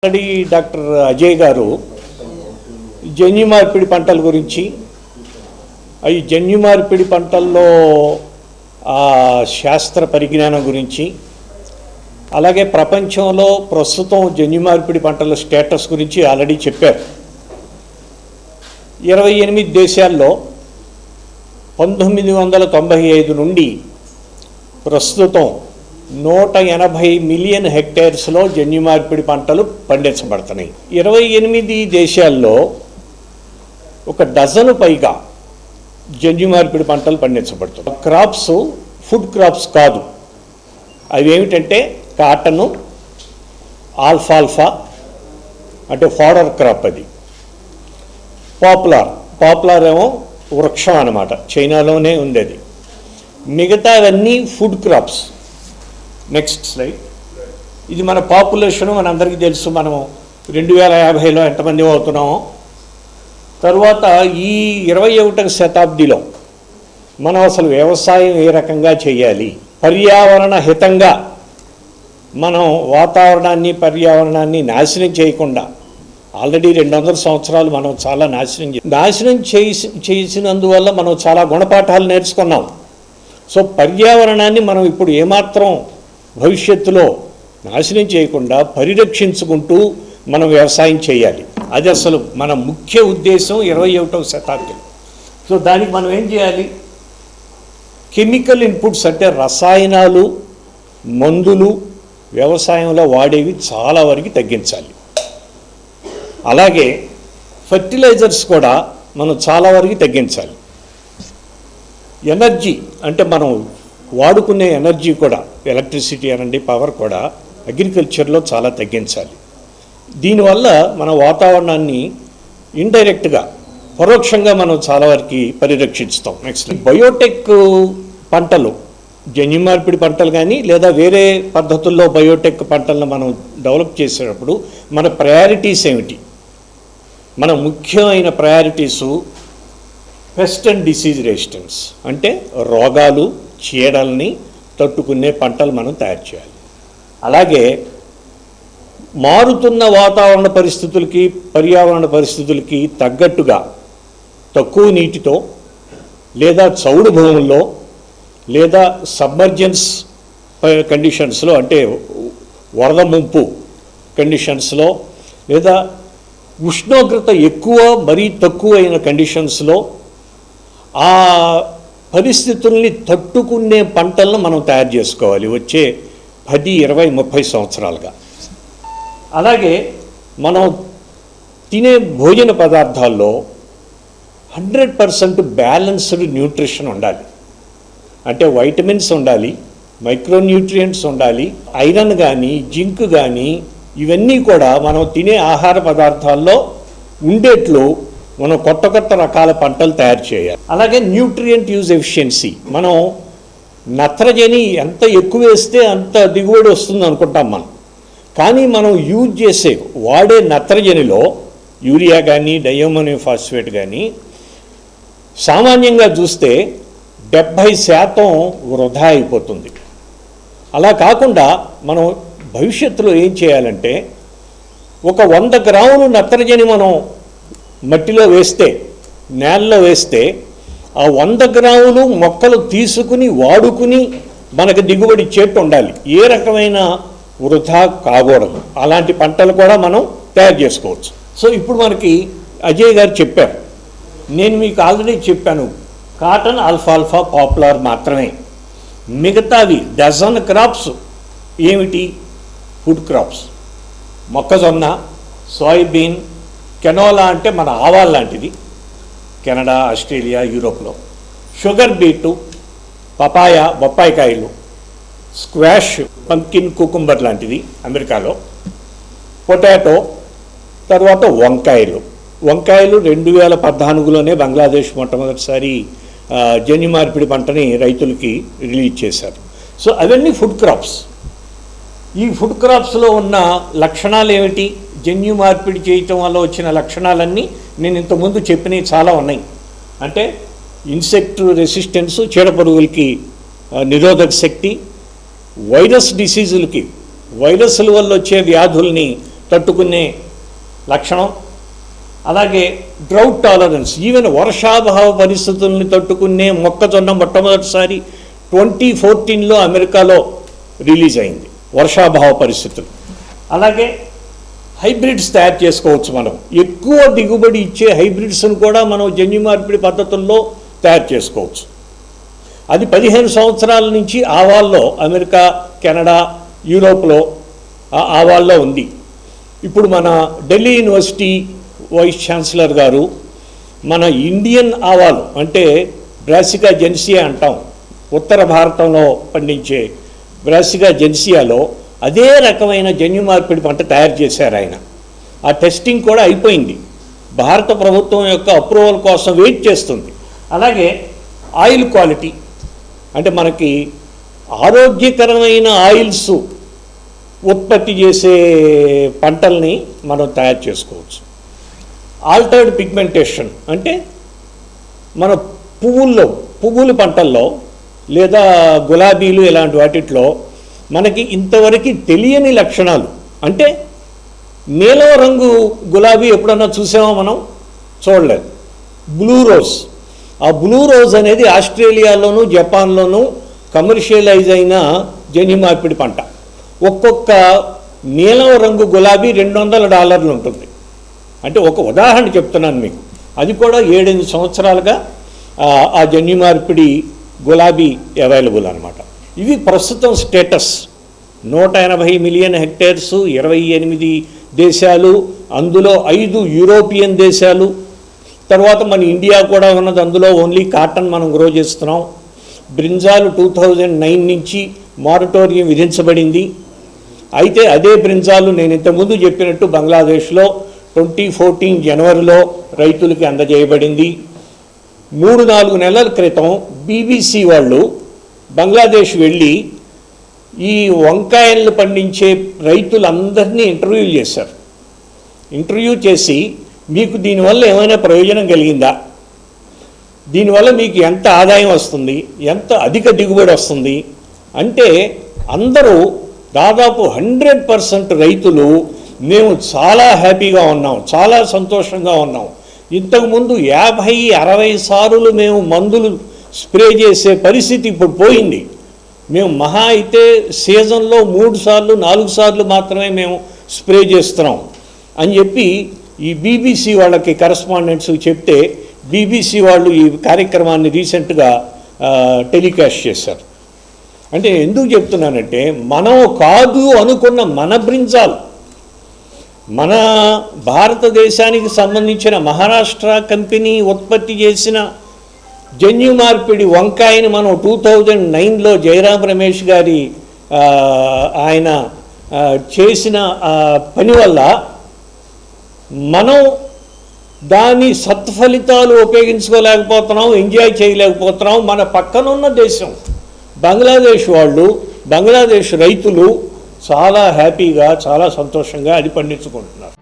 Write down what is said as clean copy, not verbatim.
Already doctor Ajay గారు జన్యు మార్పిడి పంటల గురించి, ఈ జన్యు మార్పిడి పంటల్లో శాస్త్ర పరిజ్ఞానం గురించి, అలాగే ప్రపంచంలో ప్రస్తుతం జన్యు మార్పిడి పంటల స్టేటస్ గురించి ఆల్రెడీ చెప్పారు. 28 దేశాల్లో 1995 నుండి ప్రస్తుతం 180 మిలియన్ హెక్టేర్స్లో జన్యు మార్పిడి పంటలు పండించబడుతున్నాయి. 28 దేశాల్లో ఒక డజను పైగా జన్యు మార్పిడి పంటలు పండించబడుతున్నాయి. క్రాప్స్ ఫుడ్ క్రాప్స్ కాదు, అవి ఏమిటంటే కాటను, ఆల్ఫాల్ఫా అంటే ఫాడర్ క్రాప్, అది పాపులార్ ఏమో వృక్షం అన్నమాట, చైనాలోనే ఉంది అది. మిగతావన్నీ ఫుడ్ క్రాప్స్. Next slide. ఇది మన పాపులేషను మనందరికీ తెలుసు, మనం 2050లో ఎంతమంది అవుతున్నామో. తర్వాత ఈ 21వ శతాబ్దిలో మనం అసలు వ్యవసాయం ఏ రకంగా చేయాలి, పర్యావరణ హితంగా మనం వాతావరణాన్ని పర్యావరణాన్ని నాశనం చేయకుండా, ఆల్రెడీ 200 సంవత్సరాలు మనం చాలా నాశనం చేసినందువల్ల మనం చాలా గుణపాఠాలు నేర్చుకున్నాం. సో పర్యావరణాన్ని మనం ఇప్పుడు ఏమాత్రం భవిష్యత్తులో నాశనం చేయకుండా పరిరక్షించుకుంటూ మనం వ్యవసాయం చేయాలి. అది అసలు మన ముఖ్య ఉద్దేశం 21వ శతాబ్దం. సో దానికి మనం ఏం చేయాలి? కెమికల్ ఇన్పుట్స్ అంటే రసాయనాలు, మందులు వ్యవసాయంలో వాడేవి చాలా వరకు తగ్గించాలి. అలాగే ఫర్టిలైజర్స్ కూడా మనం చాలా వరకు తగ్గించాలి. ఎనర్జీ అంటే మనం వాడుకునే ఎనర్జీ కూడా, ఎలక్ట్రిసిటీ అనండి, పవర్ కూడా అగ్రికల్చర్లో చాలా తగ్గించాలి. దీనివల్ల మన వాతావరణాన్ని ఇండైరెక్ట్గా, పరోక్షంగా మనం చాలా వరకు పరిరక్షిస్తాం. నెక్స్ట్, బయోటెక్ పంటలు, జన్యు మార్పిడి పంటలు కానీ లేదా వేరే పద్ధతుల్లో బయోటెక్ పంటలను మనం డెవలప్ చేసేటప్పుడు మన ప్రయారిటీస్ ఏమిటి? మన ముఖ్యమైన ప్రయారిటీసు పెస్ట్ అండ్ డిసీజ్ రెసిస్టెన్స్ అంటే రోగాలు, చీడల్ని తట్టుకునే పంటలు మనం తయారు చేయాలి. అలాగే మారుతున్న వాతావరణ పరిస్థితులకి, పర్యావరణ పరిస్థితులకి తగ్గట్టుగా తక్కువ నీటితో లేదా చౌడు భూముల్లో లేదా సబ్మర్జెన్స్ కండిషన్స్లో అంటే వరద ముంపు కండిషన్స్లో లేదా ఉష్ణోగ్రత ఎక్కువ మరీ తక్కువ అయిన కండిషన్స్లో ఆ పరిస్థితుల్ని తట్టుకునే పంటలను మనం తయారు చేసుకోవాలి వచ్చే 10, 20, 30 సంవత్సరాలుగా. అలాగే మనం తినే భోజన పదార్థాల్లో 100% బ్యాలెన్స్డ్ న్యూట్రిషన్ ఉండాలి. అంటే వైటమిన్స్ ఉండాలి, మైక్రోన్యూట్రియంట్స్ ఉండాలి, ఐరన్ కానీ జింక్ కానీ ఇవన్నీ కూడా మనం తినే ఆహార పదార్థాల్లో ఉండేట్లు మనం కొత్త రకాల పంటలు తయారు చేయాలి. అలాగే న్యూట్రియంట్ యూజ్ ఎఫిషియన్సీ, మనం నత్రజని ఎంత ఎక్కువ వేస్తే అంత దిగుబడి వస్తుంది అనుకుంటాం మనం. కానీ మనం వాడే నత్రజనిలో యూరియా కానీ డైఅమోనియం ఫాస్ఫేట్ కానీ సామాన్యంగా చూస్తే 70% వృధా అయిపోతుంది. అలా కాకుండా మనం భవిష్యత్తులో ఏం చేయాలంటే, ఒక 100 గ్రాములు నత్రజని మనం మట్టిలో వేస్తే, నేలలో వేస్తే, ఆ 100 గ్రాములు మొక్కలు తీసుకుని వాడుకుని మనకు దిగుబడి ఇచ్చేట్టు ఉండాలి. ఏ రకమైన వృధా కాకూడదు. అలాంటి పంటలు కూడా మనం తయారు చేసుకోవచ్చు. సో ఇప్పుడు మనకి అజయ్ గారు చెప్పారు, నేను మీకు ఆల్రెడీ చెప్పాను, కాటన్, ఆల్ఫాల్ఫా, పాపులార్ మాత్రమే. మిగతావి డజన్ క్రాప్స్ ఏమిటి? Food crops. మొక్కజొన్న, సోయాబీన్, కెనోలా అంటే మన ఆవాల లాంటిది, కెనడా, ఆస్ట్రేలియా, యూరోప్లో. షుగర్ బీటు, పపాయ, బొప్పాయికాయలు, స్క్వాష్, పంకిన్, కుకుంబర్ లాంటిది అమెరికాలో, పొటాటో, తర్వాత వంకాయలు 2014లోనే బంగ్లాదేశ్ మొట్టమొదటిసారి జన్యు మార్పిడి పంటని రైతులకి రిలీజ్ చేశారు. సో అవన్నీ ఫుడ్ క్రాప్స్. ఈ ఫుడ్ క్రాప్స్లో ఉన్న లక్షణాలు ఏమిటి? జన్యు మార్పిడి చేయటం వల్ల వచ్చిన లక్షణాలన్నీ నేను ఇంతకుముందు చెప్పినవి చాలా ఉన్నాయి. అంటే ఇన్సెక్ట్ రెసిస్టెన్స్, చీడపురుగులకి నిరోధక శక్తి, వైరస్ డిసీజులకి, వైరస్ల వల్ల వచ్చే వ్యాధుల్ని తట్టుకునే లక్షణం, అలాగే డ్రౌట్ టాలరెన్స్, ఈవెన్ వర్షాభావ పరిస్థితుల్ని తట్టుకునే మొక్కజొన్న మొట్టమొదటిసారి 2014లో అమెరికాలో రిలీజ్ అయింది వర్షాభావ పరిస్థితులు. అలాగే హైబ్రిడ్స్ తయారు చేసుకోవచ్చు, మనం ఎక్కువ దిగుబడి ఇచ్చే హైబ్రిడ్స్ను కూడా మనం జన్యు మార్పిడి పద్ధతుల్లో తయారు చేసుకోవచ్చు. అది 15 సంవత్సరాల నుంచి ఆవాల్లో అమెరికా, కెనడా, యూరోప్లో ఆవాల్లో ఉంది. ఇప్పుడు మన ఢిల్లీ యూనివర్సిటీ వైస్ ఛాన్సలర్ గారు మన ఇండియన్ ఆవాలు అంటే బ్రాసికా జెన్సియా అంటాం, ఉత్తర భారతంలో పండించే బ్రాసికా జెన్సియాలో అదే రకమైన జన్యు మార్పిడి పంట తయారు చేశారు ఆయన. ఆ టెస్టింగ్ కూడా అయిపోయింది, భారత ప్రభుత్వం యొక్క అప్రూవల్ కోసం వెయిట్ చేస్తుంది. అలాగే ఆయిల్ క్వాలిటీ అంటే మనకి ఆరోగ్యకరమైన ఆయిల్స్ ఉత్పత్తి చేసే పంటల్ని మనం తయారు చేసుకోవచ్చు. ఆల్టర్డ్ పిగ్మెంటేషన్ అంటే మన పువ్వుల పంటల్లో లేదా గులాబీలు ఇలాంటి వాటిట్లో మనకి ఇంతవరకు తెలియని లక్షణాలు, అంటే నీలం రంగు గులాబీ ఎప్పుడన్నా చూసామో మనం? చూడలేదు. బ్లూ రోజ్, ఆ బ్లూ రోజ్ అనేది ఆస్ట్రేలియాలోను జపాన్లోను కమర్షియలైజ్ అయిన జన్యు మార్పిడి పంట. ఒక్కొక్క నీలం రంగు గులాబీ $200 ఉంటుంది. అంటే ఒక ఉదాహరణ చెప్తున్నాను మీకు, అది కూడా 7-8 సంవత్సరాలుగా ఆ జన్యు మార్పిడి గులాబీ అవైలబుల్ అనమాట. ఇవి ప్రస్తుతం స్టేటస్. 180 మిలియన్ హెక్టేర్సు, 28 దేశాలు, అందులో 5 యూరోపియన్ దేశాలు, తర్వాత మన ఇండియా కూడా ఉన్నది. అందులో ఓన్లీ కాటన్ మనం గ్రో చేస్తున్నాం. బ్రింజాలు 2009 నుంచి మారటోరియం విధించబడింది. అయితే అదే బ్రింజాలు నేను ఇంతకుముందు చెప్పినట్టు బంగ్లాదేశ్లో 2014 జనవరిలో రైతులకి అందజేయబడింది. 3-4 నెలల క్రితం BBC వాళ్ళు బంగ్లాదేశ్ వెళ్ళి ఈ వంకాయలను పండించే రైతులందరినీ ఇంటర్వ్యూలు చేశారు. ఇంటర్వ్యూ చేసి మీకు దీనివల్ల ఏమైనా ప్రయోజనం కలిగిందా, దీనివల్ల మీకు ఎంత ఆదాయం వస్తుంది, ఎంత అధిక దిగుబడి వస్తుంది అంటే అందరూ దాదాపు 100% రైతులు మేము చాలా హ్యాపీగా ఉన్నాం, చాలా సంతోషంగా ఉన్నాం. ఇంతకుముందు 50-60 సార్లు మేము మందులు స్ప్రే చేసే పరిస్థితి ఇప్పుడు పోయింది. మేము మహా అయితే సీజన్లో 3 సార్లు 4 సార్లు మాత్రమే మేము స్ప్రే చేస్తున్నాం అని చెప్పి ఈ BBC వాళ్ళకి కరెస్పాండెంట్స్ చెప్తే BBC వాళ్ళు ఈ కార్యక్రమాన్ని రీసెంట్గా టెలికాస్ట్ చేశారు. అంటే ఎందుకు చెప్తున్నానంటే మనం కాదు అనుకున్న మన బ్రింజాల్, మన భారతదేశానికి సంబంధించిన మహారాష్ట్ర కంపెనీ ఉత్పత్తి చేసిన జన్యు మార్పిడి వంకాయని మనం 2009లో జయరాం రమేష్ గారి ఆయన చేసిన పని వల్ల మనం దాని సత్ఫలితాలు ఉపయోగించుకోలేకపోతున్నాం, ఎంజాయ్ చేయలేకపోతున్నాం. మన పక్కనున్న దేశం బంగ్లాదేశ్ వాళ్ళు, బంగ్లాదేశ్ రైతులు చాలా హ్యాపీగా, చాలా సంతోషంగా అది పండించుకుంటున్నారు.